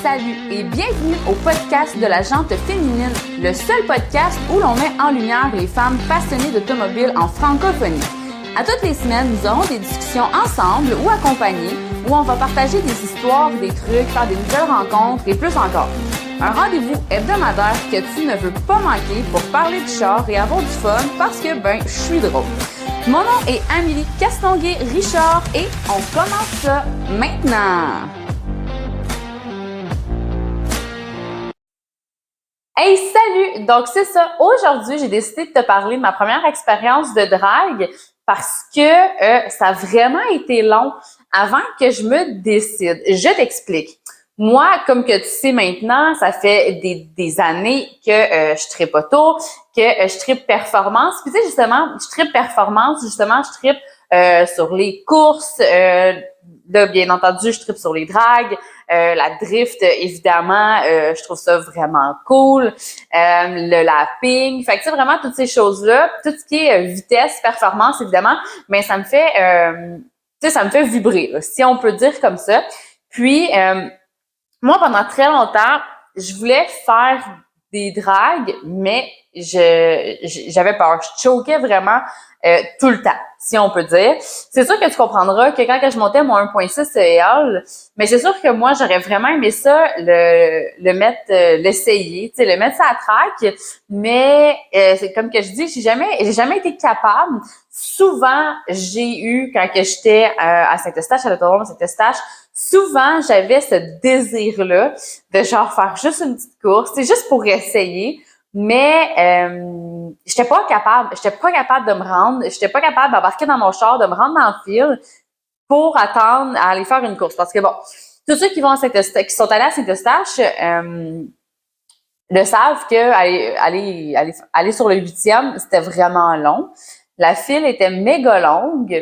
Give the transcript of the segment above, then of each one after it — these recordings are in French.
Salut et bienvenue au podcast de la Jante féminine, le seul podcast où l'on met en lumière les femmes passionnées d'automobile en francophonie. À toutes les semaines, nous aurons des discussions ensemble ou accompagnées où on va partager des histoires, des trucs, faire des nouvelles rencontres et plus encore. Un rendez-vous hebdomadaire que tu ne veux pas manquer pour parler de char et avoir du fun parce que, je suis drôle. Mon nom est Amélie Castonguay-Richard et on commence ça maintenant! Hey, salut! Donc, c'est ça. Aujourd'hui, j'ai décidé de te parler de ma première expérience de drague parce que ça a vraiment été long avant que je me décide. Je t'explique. Moi, comme que tu sais maintenant, ça fait des années que je trippe auto, que je trippe performance. Puis tu sais, justement, je trippe performance, justement, je trippe sur les courses. Là, bien entendu, je trippe sur les dragues. La drift, évidemment, je trouve ça vraiment cool. Le lapping. Fait que tu sais, vraiment, toutes ces choses-là, tout ce qui est vitesse, performance, évidemment, mais ça me fait, tu sais, ça me fait vibrer, là, si on peut dire comme ça. Puis, moi, pendant très longtemps, je voulais faire des dragues, mais j'avais peur. Je choquais vraiment tout le temps, si on peut dire. C'est sûr que tu comprendras que quand je montais mon 1.6 EL, mais c'est sûr que moi, j'aurais vraiment aimé ça, le mettre, l'essayer, tu sais, le mettre ça à track, mais c'est comme que je dis, j'ai jamais été capable. Souvent, j'ai eu, quand que j'étais à Saint-Eustache, à l'autodrome Saint-Eustache, souvent, j'avais ce désir-là de genre faire juste une petite course, c'est juste pour essayer, mais j'étais pas capable de me rendre, j'étais pas capable d'embarquer dans mon char, de me rendre dans le fil pour attendre à aller faire une course. Parce que bon, tous ceux qui vont à qui sont allés à Saint-Eustache le savent que aller sur le 8e, c'était vraiment long. La file était méga longue.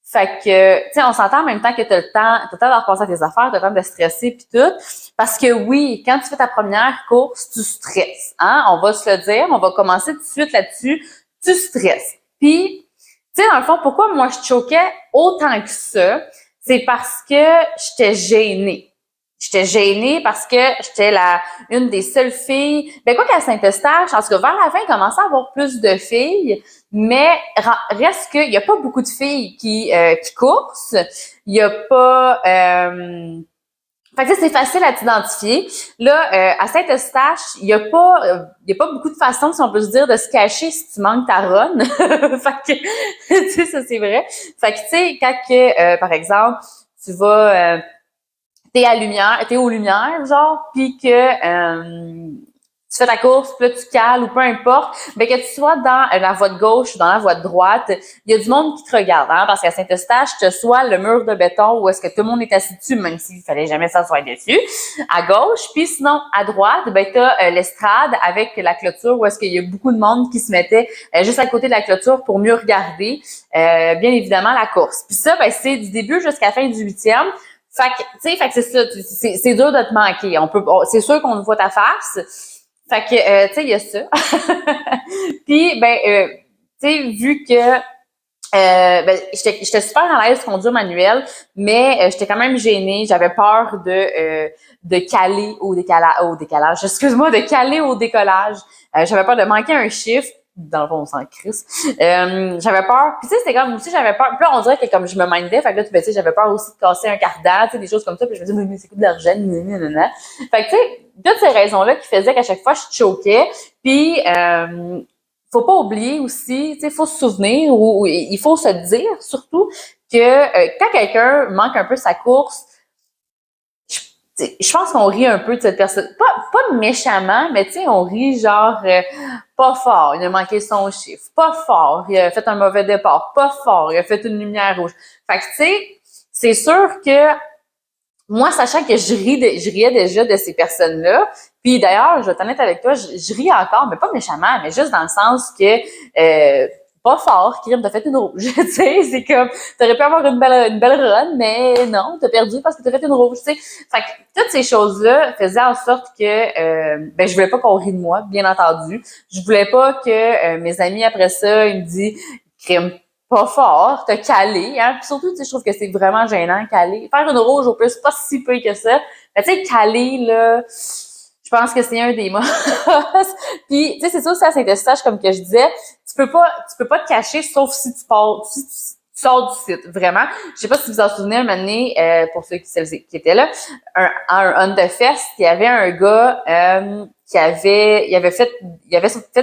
Fait que, tu sais, on s'entend en même temps que t'as le temps de repenser à tes affaires, t'as le temps de stresser pis tout. Parce que oui, quand tu fais ta première course, tu stresses, hein. On va se le dire, on va commencer tout de suite là-dessus. Tu stresses. Puis, tu sais, dans le fond, pourquoi moi je choquais autant que ça? C'est parce que j'étais gênée. J'étais gênée parce que j'étais une des seules filles. Quoi qu'à Saint-Eustache, en tout cas, vers la fin, il commençait à avoir plus de filles, mais reste qu'il y a pas beaucoup de filles qui coursent. Il y a pas... Fait que c'est facile à t'identifier. Là, à Saint-Eustache, il y a pas beaucoup de façons, si on peut se dire, de se cacher si tu manques ta run. Fait que, tu sais, ça c'est vrai. Fait que, tu sais, quand que, par exemple, tu vas... t'es aux lumières, genre, puis que tu fais ta course, puis là, tu cales ou peu importe, que tu sois dans la voie de gauche ou dans la voie de droite, il y a du monde qui te regarde, hein, parce qu'à Saint-Eustache, tu as soit le mur de béton où est-ce que tout le monde est assis dessus, même s'il fallait jamais s'asseoir dessus, à gauche, puis sinon, à droite, t'as l'estrade avec la clôture où est-ce qu'il y a beaucoup de monde qui se mettait juste à côté de la clôture pour mieux regarder, bien évidemment, la course. Puis ça, c'est du début jusqu'à la fin du 8e. Fait que c'est ça, c'est dur de te manquer. C'est sûr qu'on voit ta face. Fait que, tu sais, il y a ça. Puis, tu sais, vu que, j'étais super à l'aise de conduire manuel, mais j'étais quand même gênée. J'avais peur de caler au décalage. Excuse-moi, de caler au décollage. J'avais peur de manquer un chiffre. Dans le fond, on s'en crisse. J'avais peur. Puis tu sais, c'était comme aussi, j'avais peur. Puis là, on dirait que comme je me mindais, fait que là, tu sais, j'avais peur aussi de casser un cardan, tu sais, des choses comme ça. Puis je me disais, mais c'est quoi de l'argent? Fait que tu sais, toutes ces raisons-là qui faisaient qu'à chaque fois, je choquais. Puis faut pas oublier aussi, tu sais, faut se souvenir ou il faut se dire surtout que quand quelqu'un manque un peu sa course, je pense qu'on rit un peu de cette personne. Pas méchamment, mais tu sais, on rit genre pas fort, il a manqué son chiffre. Pas fort, il a fait un mauvais départ. Pas fort, il a fait une lumière rouge. Fait que tu sais, c'est sûr que moi, sachant que je riais déjà de ces personnes-là, puis d'ailleurs, je vais être honnête avec toi, je ris encore, mais pas méchamment, mais juste dans le sens que pas fort, crime, t'as fait une rouge. Tu sais, c'est comme, t'aurais pu avoir une belle run, mais non, t'as perdu parce que t'as fait une rouge, tu sais. Fait que toutes ces choses-là faisaient en sorte que, je voulais pas qu'on rie de moi, bien entendu. Je voulais pas que mes amis après ça, ils me disent, crime, pas fort, t'as calé, hein. Puis surtout, tu sais, je trouve que c'est vraiment gênant, caler. Faire une rouge au plus, c'est pas si peu que ça. Mais tu sais, caler, là, je pense que c'est un des mots. Puis, tu sais, c'est ça aussi à Saint-Eustache, comme que je disais, tu peux pas te cacher, sauf si tu pars, si tu sors du site, vraiment. Je sais pas si vous en souvenez, un moment donné, pour ceux qui étaient là, un On The Fest, il y avait un gars, il avait fait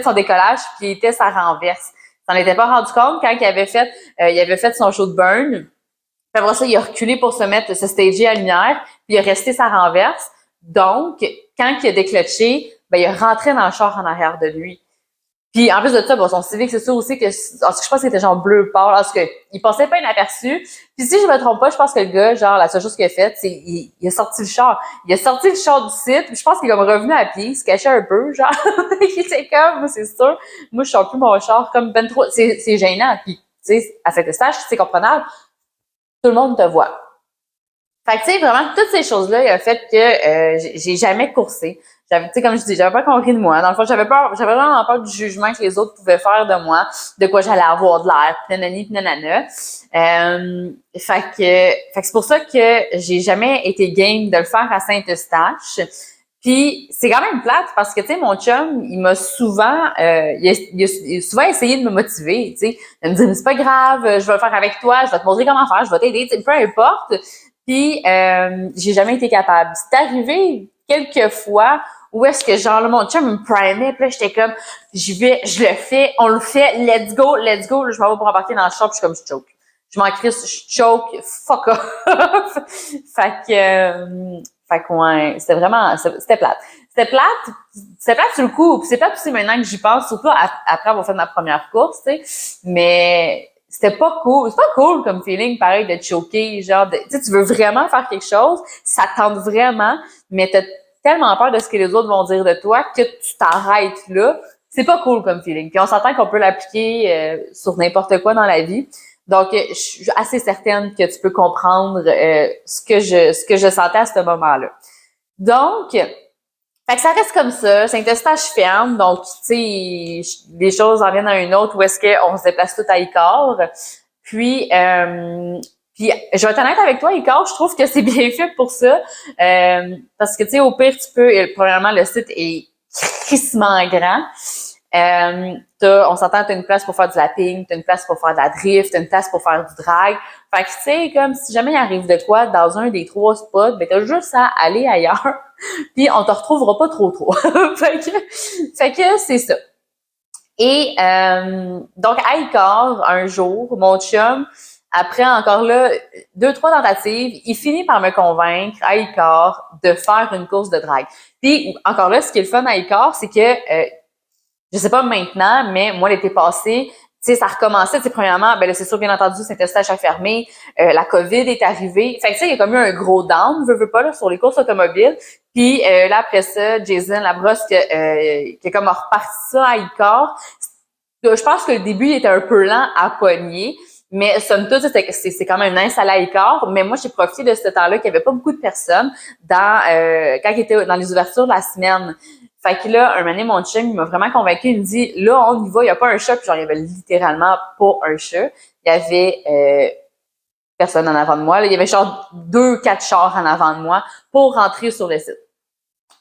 son décollage, puis il était sa renverse. Il s'en était pas rendu compte quand il avait fait son show de burn. Puis après ça, il a reculé pour se stager à lumière, puis il a resté sa renverse. Donc, quand il a déclenché, ben, il a rentré dans le char en arrière de lui. Puis en plus de ça, bon, son Civic, c'est sûr aussi que je pense qu'il était genre bleu pâle, parce que il passait pas inaperçu. Puis si je me trompe pas, je pense que le gars, genre, la seule chose qu'il a faite, c'est il a sorti le char. Il a sorti le char du site, puis je pense qu'il est comme revenu à pied, il se cachait un peu, genre. Il était comme, moi, c'est sûr, moi, je sors plus mon char comme ben trop. C'est gênant. Puis, tu sais, à cet stage, c'est comprenable. Tout le monde te voit. Fait que, tu sais, vraiment, toutes ces choses-là, il a fait que j'ai jamais coursé. J'avais, tu sais, comme je dis, j'avais pas compris de moi. Dans le fond, j'avais vraiment peur du jugement que les autres pouvaient faire de moi, de quoi j'allais avoir de l'air, pis nanani, pis nanana. Fait que c'est pour ça que j'ai jamais été game de le faire à Saint-Eustache. Puis c'est quand même plate parce que, tu sais, mon chum, il m'a souvent, il a souvent essayé de me motiver, tu sais, de me dire, mais c'est pas grave, je vais le faire avec toi, je vais te montrer comment faire, je vais t'aider, tu sais, peu importe. Puis j'ai jamais été capable. C'est arrivé quelques fois où est-ce que genre là, mon chum me primait, puis là j'étais comme, je le fais, on le fait, let's go, là, je m'en vais pour embarquer dans le shop, puis je suis comme je choke. Je m'en crisse, je choke, fuck off. Fait que ouais, c'était plate. C'était plate sur le coup, puis c'est plate aussi maintenant que j'y pense, surtout après avoir fait ma première course, tu sais. Mais c'était pas cool. C'est pas cool comme feeling, pareil, de te choquer, genre, tu sais, tu veux vraiment faire quelque chose, ça tente vraiment, mais t'as tellement peur de ce que les autres vont dire de toi que tu t'arrêtes là. C'est pas cool comme feeling. Puis on s'entend qu'on peut l'appliquer sur n'importe quoi dans la vie. Donc, je suis assez certaine que tu peux comprendre ce que je sentais à ce moment-là. Donc, fait que ça reste comme ça. Saint-Eustache ferme. Donc, tu sais, les choses en viennent à une autre où est-ce qu'on se déplace tout à Icare. Puis, je vais être honnête avec toi, Icare, je trouve que c'est bien fait pour ça. Parce que, tu sais, au pire, tu peux, premièrement, le site est crissement grand. On s'entend, t'as une place pour faire du lapping, t'as une place pour faire de la drift, t'as une place pour faire du drag. Fait que, tu sais, comme si jamais il arrive de quoi dans un des 3 spots, ben t'as juste à aller ailleurs, puis on te retrouvera pas trop. fait que c'est ça. Et donc, à Icare, un jour, mon chum, après encore là, 2-3 tentatives, il finit par me convaincre à Icare de faire une course de drag. Puis encore là, ce qui est le fun à Icare, c'est que je sais pas maintenant, mais moi, l'été passé, tu sais, ça recommençait, tu sais, premièrement, ben là, c'est sûr, bien entendu, Saint-Eustache a fermé, la COVID est arrivée. Fait que, tu sais, il y a comme eu un gros down, veux pas, là, sur les courses automobiles. Puis là, après ça, Jason Labrosse, qui a comme reparti ça à Icare. Je pense que le début, il était un peu lent à pogner. Mais somme toute, c'est quand même nice à la Icare. Mais moi, j'ai profité de ce temps-là qu'il n'y avait pas beaucoup de personnes quand il était dans les ouvertures de la semaine. Fait que là, un moment donné, mon chum, il m'a vraiment convaincu. Il me dit, là, on y va, il n'y a pas un chat. Puis genre, il y avait littéralement pas un chat. Il y avait personne en avant de moi. Là. Il y avait genre 2-4 chars en avant de moi pour rentrer sur le site.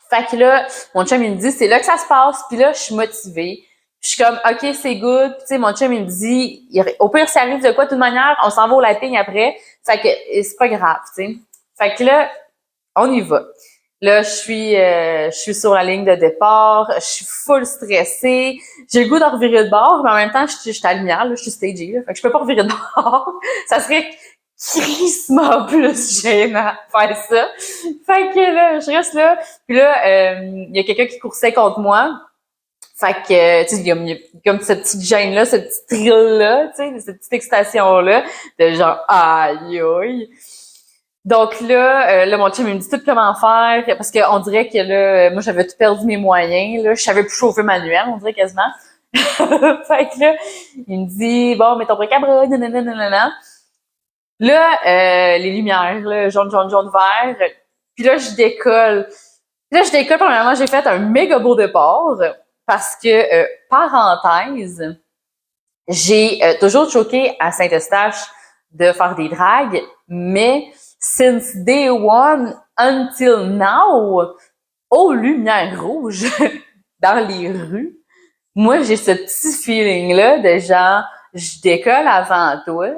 Fait que là, mon chum, il me dit, c'est là que ça se passe. Puis là, je suis motivée. Je suis comme, OK, c'est good. Puis, tu sais, mon chum, il me dit, au pire, ça arrive de quoi, de toute manière, on s'en va au lapping après. Fait que c'est pas grave, tu sais. Fait que là, on y va. Là, je suis sur la ligne de départ, je suis full stressée, j'ai le goût de revirer de bord, mais en même temps, je suis à lumière, là, je suis stagée, là, fait que je peux pas revirer de bord. Ça serait crissement plus gênant de faire ça. Fait que là, je reste là, puis là, il y a quelqu'un qui coursait contre moi. Fait que, tu sais, il y a comme cette petite gêne-là, ce petit thrill-là, tu sais, cette petite excitation-là, de genre, aïe, aïe. Donc là, mon chum, il me dit tout comment faire, parce qu'on dirait que là, moi, j'avais tout perdu mes moyens, là, je savais plus chauffer manuel, on dirait quasiment. Fait que là, il me dit, bon, mets ton bric à bras, nanana. Là, les lumières, là, jaune, vert. Puis là, je décolle. Premièrement, j'ai fait un méga beau départ, parce que, parenthèse, j'ai toujours choqué à Saint-Eustache de faire des dragues, mais since day one until now, aux lumières rouges dans les rues, moi, j'ai ce petit feeling-là de genre, je décolle avant toi.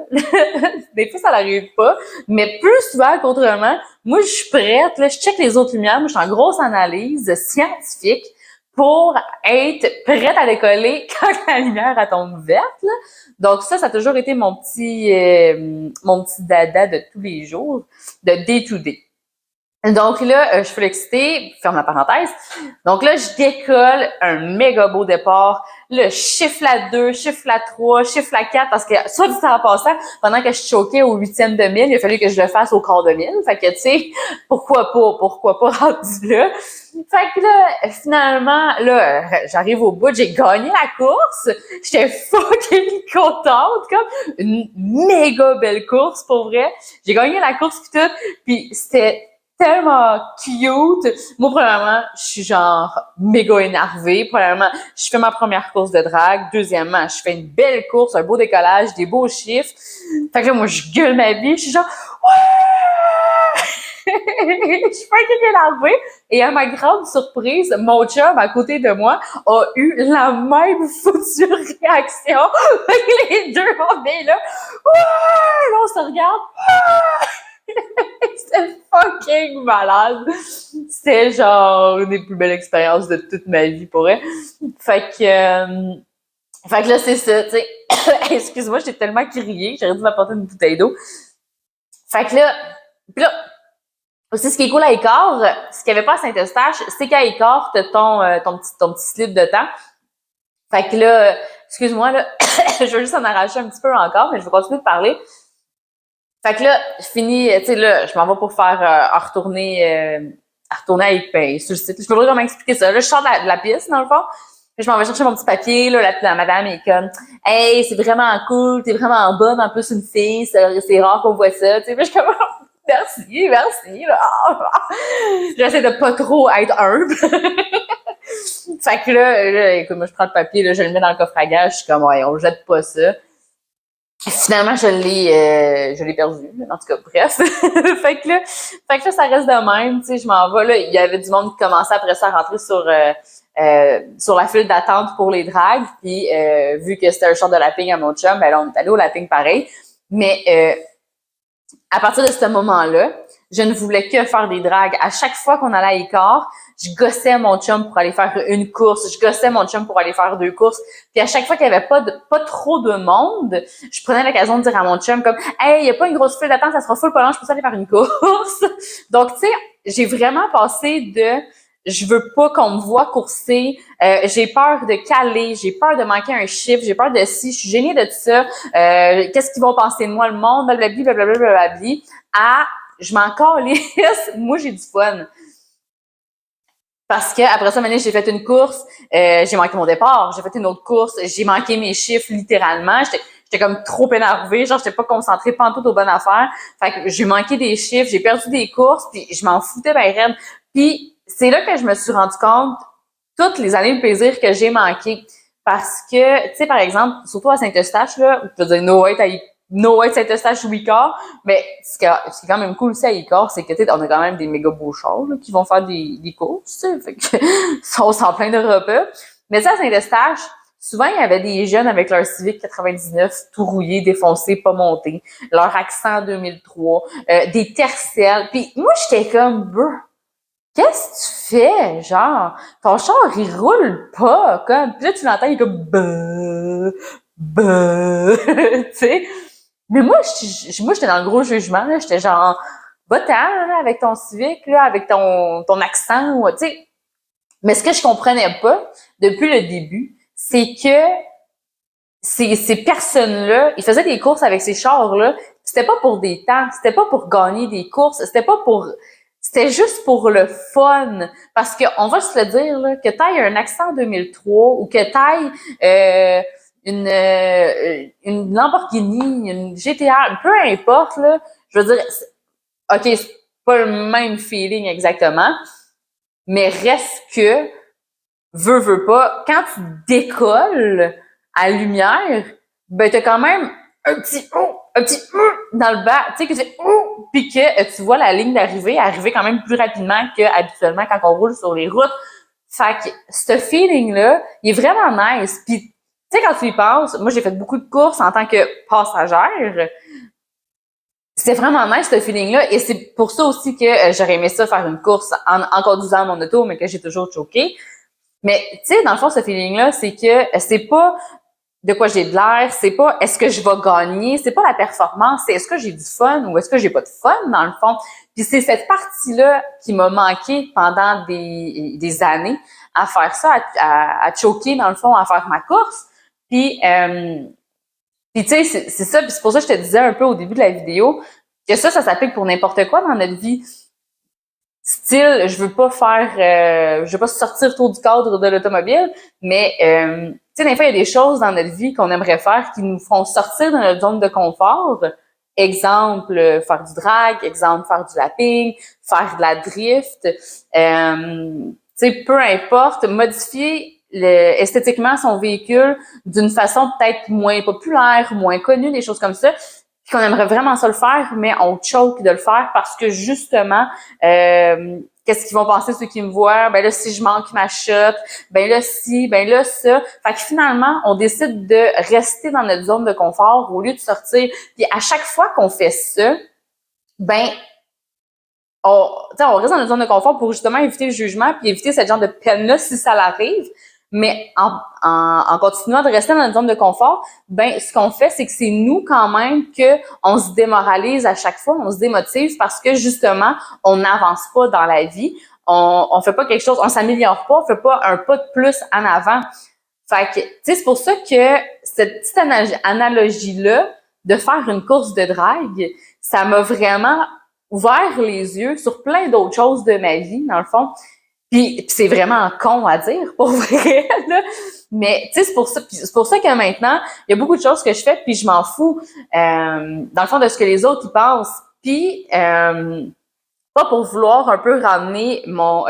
Des fois, ça n'arrive pas, mais plus souvent qu'autrement, moi, je suis prête, là, je check les autres lumières, moi, je suis en grosse analyse scientifique pour être prête à décoller quand la lumière elle tombe verte, là. Donc ça a toujours été mon petit dada de tous les jours, de day to day. Donc là, je suis l'excitée, ferme la parenthèse. Donc là, je décolle un méga beau départ. Là, je chiffre la 2, chiffre la 3, chiffre la 4 parce que, soit du temps en passant, pendant que je choquais au 8e de mille, il a fallu que je le fasse au quart de mille. Fait que, tu sais, pourquoi pas rendu là. Fait que là, finalement, là, j'arrive au bout, j'ai gagné la course. J'étais fucking contente, comme une méga belle course, pour vrai. J'ai gagné la course pis tout, pis c'était tellement cute. Moi, premièrement, je suis genre méga énervée. Premièrement, je fais ma première course de drague. Deuxièmement, je fais une belle course, un beau décollage, des beaux chiffres. Fait que là, moi, je gueule ma vie. Je suis genre, ouais! Je suis fucking énervée. Et à ma grande surprise, mon chum à côté de moi a eu la même foutue réaction. Fait que les deux, on est là. Ouais! Là, on se regarde. Ouais! C'était fucking malade. C'était genre une des plus belles expériences de toute ma vie pour elle. Fait que là, c'est ça, tu sais. Excuse-moi, j'ai tellement crié, j'aurais dû m'apporter une bouteille d'eau. Fait que là, pis là, aussi, ce qui est cool à Écart, ce qu'il n'y avait pas à Saint-Eustache, c'est qu'à Écart, t'as ton petit slip de temps. Fait que là, excuse-moi, là, je veux juste en arracher un petit peu encore, mais je vais continuer de parler. Fait que là, je finis, tu sais, là, je m'en vais pour faire retourner avec sur le site. Je peux pas vraiment expliquer ça. Là, je sors de la piste, dans le fond. Puis je m'en vais chercher mon petit papier, là, la madame est comme, hey, c'est vraiment cool, t'es vraiment bonne, en plus une fille, c'est rare qu'on voit ça, tu sais. Puis je suis comme, merci, là. J'essaie de pas trop être humble. Fait que là, écoute, moi, je prends le papier, là, je le mets dans le coffre à gage, je suis comme, ouais, on jette pas ça. Finalement, je l'ai perdu. En tout cas, bref. fait que là, ça reste de même. Tu sais, je m'en vais là. Il y avait du monde qui commençait après ça à rentrer sur la file d'attente pour les dragues. Puis vu que c'était un short de lapping à mon chum, ben là, on est allé au lapping pareil. Mais à partir de ce moment-là, je ne voulais que faire des dragues. À chaque fois qu'on allait à Écart, je gossais mon chum pour aller faire une course. Je gossais mon chum pour aller faire 2 courses. Puis à chaque fois qu'il y avait pas trop de monde, je prenais l'occasion de dire à mon chum comme, hey, il y a pas une grosse file d'attente, ça sera full pas long, je peux aller faire une course. Donc, tu sais, j'ai vraiment passé de, je veux pas qu'on me voit courser, j'ai peur de caler, j'ai peur de manquer un chiffre, j'ai peur de si, je suis gênée de tout ça, qu'est-ce qu'ils vont penser de moi, le monde, blablabla, à, je m'en calisse, moi j'ai du fun. Parce que après ça, maintenant, j'ai fait une course, j'ai manqué mon départ, j'ai fait une autre course, j'ai manqué mes chiffres littéralement, j'étais comme trop énervée, genre j'étais pas concentrée pantoute aux bonnes affaires. Fait que j'ai manqué des chiffres, j'ai perdu des courses, puis je m'en foutais ben raide. Puis c'est là que je me suis rendu compte toutes les années de plaisir que j'ai manqué. Parce que, tu sais, par exemple, surtout à Saint-Eustache, là, je veux dire, No Way Saint-Eustache ou Icare, mais ce qui est quand même cool aussi à Icare, c'est que, tu sais, on a quand même des méga beaux chars, là, qui vont faire des courses, tu sais, fait que, on s'en plein de repas. Mais ça, à Saint-Eustache, souvent, il y avait des jeunes avec leur Civic 99 tout rouillé, défoncé, pas monté, leur accent 2003, des tercels. Puis moi, j'étais comme, brr, qu'est-ce que tu fais? Genre, ton char, il roule pas, comme. Puis là, tu l'entends, il est comme, tu sais. Mais moi, j'étais dans le gros jugement, là. J'étais genre, va-t'en, là, avec ton Civic, là, avec ton accent, ou, tu sais. Mais ce que je comprenais pas, depuis le début, c'est que ces personnes-là, ils faisaient des courses avec ces chars-là, c'était pas pour des temps, c'était pas pour gagner des courses, c'était juste pour le fun. Parce que, on va se le dire, là, que t'ailles un accent 2003 ou que t'ailles, une Lamborghini, une GTR, peu importe, là, je veux dire, OK, c'est pas le même feeling exactement, mais reste que, veux pas, quand tu décolles à lumière, ben t'as quand même un petit dans le bas, tu sais, que c'est puis que tu vois la ligne d'arrivée arriver quand même plus rapidement que habituellement quand on roule sur les routes. Fait que ce feeling-là, il est vraiment nice. Puis, tu sais, quand tu y penses, moi, j'ai fait beaucoup de courses en tant que passagère. C'était vraiment nice, ce feeling-là. Et c'est pour ça aussi que j'aurais aimé ça faire une course en conduisant mon auto, mais que j'ai toujours choqué. Mais, tu sais, dans le fond, ce feeling-là, c'est que c'est pas de quoi j'ai de l'air, c'est pas est-ce que je vais gagner, c'est pas la performance, c'est est-ce que j'ai du fun ou est-ce que j'ai pas de fun dans le fond. Puis c'est cette partie-là qui m'a manqué pendant des années à faire ça, à choquer dans le fond, à faire ma course. Puis, puis tu sais, c'est ça, puis c'est pour ça que je te disais un peu au début de la vidéo que ça s'applique pour n'importe quoi dans notre vie. Style, je veux pas sortir trop du cadre de l'automobile, mais tu sais, des fois, il y a des choses dans notre vie qu'on aimerait faire qui nous font sortir de notre zone de confort. Exemple, faire du drag, exemple, faire du lapping, faire de la drift. Tu sais, peu importe, modifier esthétiquement son véhicule d'une façon peut-être moins populaire, moins connue, des choses comme ça, puis qu'on aimerait vraiment ça le faire, mais on choke de le faire parce que justement, qu'est-ce qu'ils vont penser ceux qui me voient? Ben là, si je manque ma shot, ben là, si, ben là, ça. Fait que finalement, on décide de rester dans notre zone de confort au lieu de sortir. Puis à chaque fois qu'on fait ça, ben on reste dans notre zone de confort pour justement éviter le jugement puis éviter cette genre de peine-là si ça l'arrive. Mais en continuant de rester dans notre zone de confort, ben ce qu'on fait, c'est que c'est nous quand même que on se démoralise à chaque fois, on se démotive parce que justement, on n'avance pas dans la vie, on fait pas quelque chose, on s'améliore pas, on fait pas un pas de plus en avant. Fait que, tu sais, c'est pour ça que cette petite analogie-là de faire une course de drague, ça m'a vraiment ouvert les yeux sur plein d'autres choses de ma vie, dans le fond. Puis c'est vraiment con à dire, pour vrai, là. Mais, tu sais, c'est pour ça que maintenant, il y a beaucoup de choses que je fais, puis je m'en fous, dans le fond, de ce que les autres y pensent. Puis, pas pour vouloir un peu ramener mon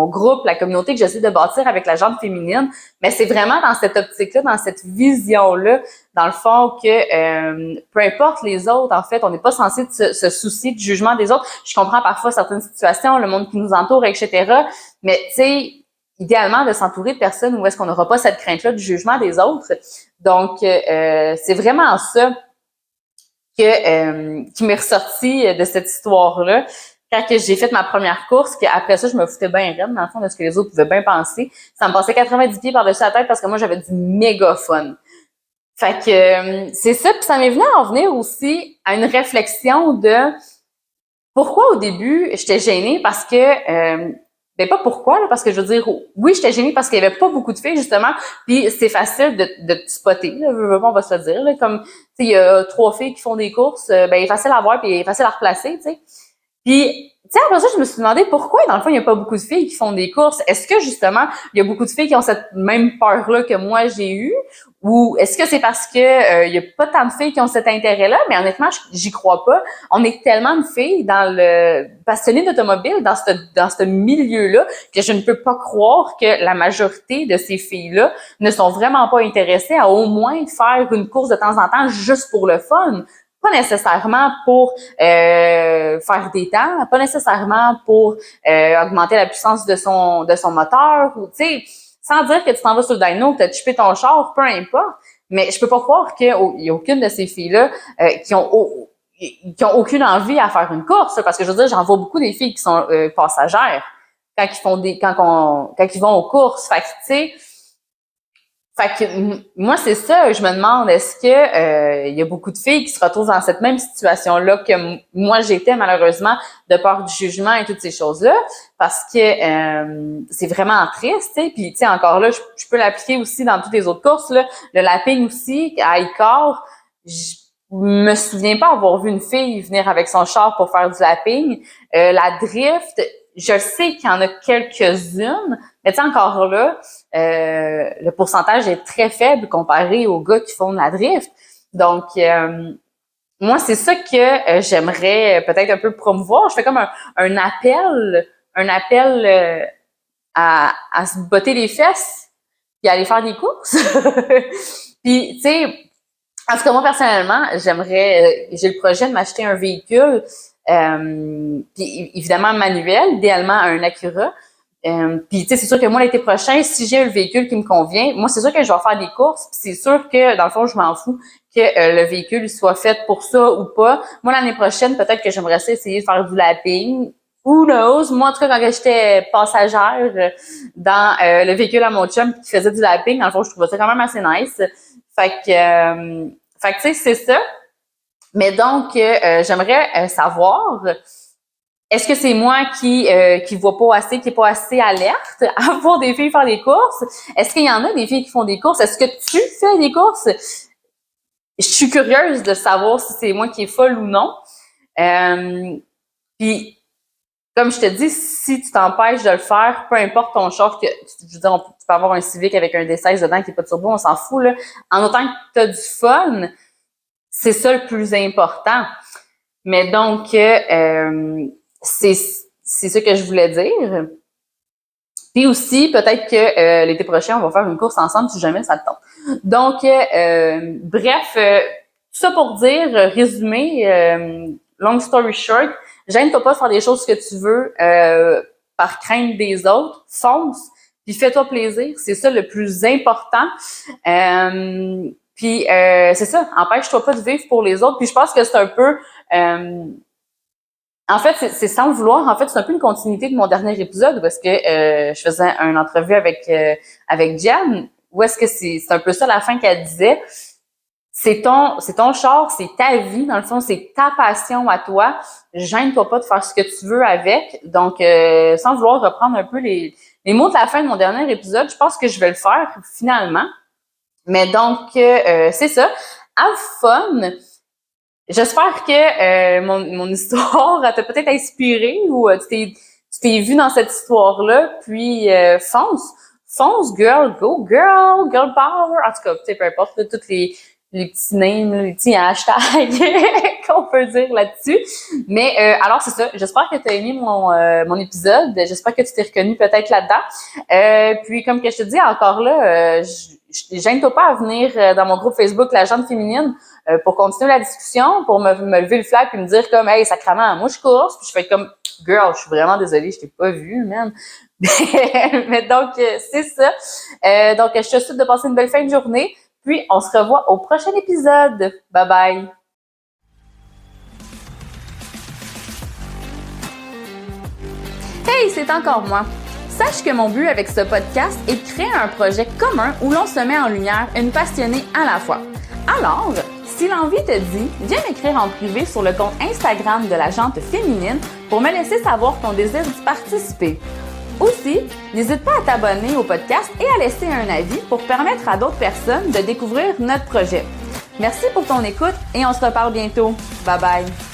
groupe, la communauté que j'essaie de bâtir avec la gente féminine, mais c'est vraiment dans cette optique-là, dans cette vision-là, dans le fond que peu importe les autres, en fait, on n'est pas censé se soucier du jugement des autres. Je comprends parfois certaines situations, le monde qui nous entoure, etc. Mais tu sais, idéalement de s'entourer de personnes où est-ce qu'on n'aura pas cette crainte-là du jugement des autres. Donc, c'est vraiment ça qui m'est ressorti de cette histoire-là. Quand que j'ai fait ma première course, qu'après ça, je me foutais bien raide, dans le fond, de ce que les autres pouvaient bien penser. Ça me passait 90 pieds par-dessus la tête parce que moi, j'avais du méga fun. Fait que c'est ça, puis ça m'est venu à en venir aussi à une réflexion de pourquoi au début, j'étais gênée parce que ben pas pourquoi, là, parce que je veux dire, oui, j'étais gênée parce qu'il y avait pas beaucoup de filles, justement, puis c'est facile de te spotter, là, on va se le dire, là, comme, tu sais, il y a 3 filles qui font des courses, ben, il est facile à voir puis il est facile à replacer, tu sais. Puis, tu sais, après ça, je me suis demandé pourquoi, dans le fond, il n'y a pas beaucoup de filles qui font des courses. Est-ce que, justement, il y a beaucoup de filles qui ont cette même peur-là que moi, j'ai eue? Ou est-ce que c'est parce que il y a pas tant de filles qui ont cet intérêt-là? Mais honnêtement, j'y crois pas. On est tellement de filles dans le passionnées d'automobile, dans ce milieu-là, que je ne peux pas croire que la majorité de ces filles-là ne sont vraiment pas intéressées à au moins faire une course de temps en temps juste pour le fun. Pas nécessairement pour faire des temps, pas nécessairement pour augmenter la puissance de son moteur, ou tu sais, sans dire que tu t'en vas sur le dyno, que tu as chippé ton char, peu importe. Mais je peux pas croire qu'il y a aucune de ces filles-là qui ont aucune envie à faire une course, parce que je veux dire, j'en vois beaucoup des filles qui sont passagères quand ils vont aux courses. Fait que tu sais. Fait que moi, c'est ça, je me demande, est-ce que il y a beaucoup de filles qui se retrouvent dans cette même situation-là que moi j'étais malheureusement, de peur du jugement et toutes ces choses-là, parce que c'est vraiment triste, tu sais. Puis tu sais, encore là, je peux l'appliquer aussi dans toutes les autres courses, là. Le lapping aussi, à Icar, je me souviens pas avoir vu une fille venir avec son char pour faire du lapping. La drift, je sais qu'il y en a quelques-unes, mais tu sais, encore là, le pourcentage est très faible comparé aux gars qui font de la drift. Donc, moi, c'est ça que j'aimerais peut-être un peu promouvoir. Je fais comme un appel à se botter les fesses puis aller faire des courses. Puis, tu sais, en tout cas, moi, personnellement, j'ai le projet de m'acheter un véhicule, puis évidemment manuel, idéalement un Acura. Puis, tu sais, c'est sûr que moi, l'été prochain, si j'ai le véhicule qui me convient, moi, c'est sûr que je vais faire des courses, puis c'est sûr que, dans le fond, je m'en fous que le véhicule soit fait pour ça ou pas. Moi, l'année prochaine, peut-être que j'aimerais essayer de faire du lapping. Who knows? Moi, en tout cas, quand j'étais passagère dans le véhicule à mon chum qui faisait du lapping, dans le fond, je trouvais ça quand même assez nice. Fait que tu sais, c'est ça. Mais donc, j'aimerais savoir, est-ce que c'est moi qui voit pas assez, qui est pas assez alerte à voir des filles faire des courses? Est-ce qu'il y en a des filles qui font des courses? Est-ce que tu fais des courses? Je suis curieuse de savoir si c'est moi qui est folle ou non. Puis, comme je te dis, si tu t'empêches de le faire, peu importe ton char, je veux dire, tu peux avoir un Civic avec un D16 dedans qui est pas de turbo, on s'en fout, là. En autant que tu as du fun, c'est ça le plus important. Mais donc, c'est ça que je voulais dire. Puis aussi, peut-être que l'été prochain, on va faire une course ensemble si jamais ça te tente. Donc, bref, tout ça pour dire, résumé, long story short, gêne-toi pas de faire des choses que tu veux par crainte des autres. Fonce, puis fais-toi plaisir. C'est ça le plus important. Puis c'est ça, empêche-toi pas de vivre pour les autres. Puis je pense que c'est un peu... en fait, c'est sans le vouloir. En fait, c'est un peu une continuité de mon dernier épisode parce que je faisais une entrevue avec Jen. Où est-ce que c'est un peu ça la fin qu'elle disait. C'est ton char, c'est ta vie, dans le fond, c'est ta passion à toi. Gêne-toi pas de faire ce que tu veux avec. Donc, sans vouloir reprendre un peu les mots de la fin de mon dernier épisode, je pense que je vais le faire finalement. Mais donc, c'est ça. Have fun! J'espère que mon histoire t'a peut-être inspiré ou tu t'es vu dans cette histoire-là. Puis, fonce, girl, go girl, girl power. En tout cas, tu sais, peu importe, là, toutes les petits names, les petits hashtags qu'on peut dire là-dessus. Mais alors c'est ça. J'espère que tu as aimé mon épisode. J'espère que tu t'es reconnu peut-être là-dedans. Puis comme que je te dis encore là, gêne-toi pas à venir dans mon groupe Facebook La Gente Féminine pour continuer la discussion, pour me lever le flag puis me dire comme hey sacrément, moi je course, puis je fais comme girl, je suis vraiment désolée, je t'ai pas vu, man. Mais donc c'est ça. Donc je te souhaite de passer une belle fin de journée. Puis, on se revoit au prochain épisode. Bye bye! Hey, c'est encore moi! Sache que mon but avec ce podcast est de créer un projet commun où l'on se met en lumière une passionnée à la fois. Alors, si l'envie te dit, viens m'écrire en privé sur le compte Instagram de La Gente Féminine pour me laisser savoir ton désir d'y participer. Aussi, n'hésite pas à t'abonner au podcast et à laisser un avis pour permettre à d'autres personnes de découvrir notre projet. Merci pour ton écoute et on se reparle bientôt. Bye bye!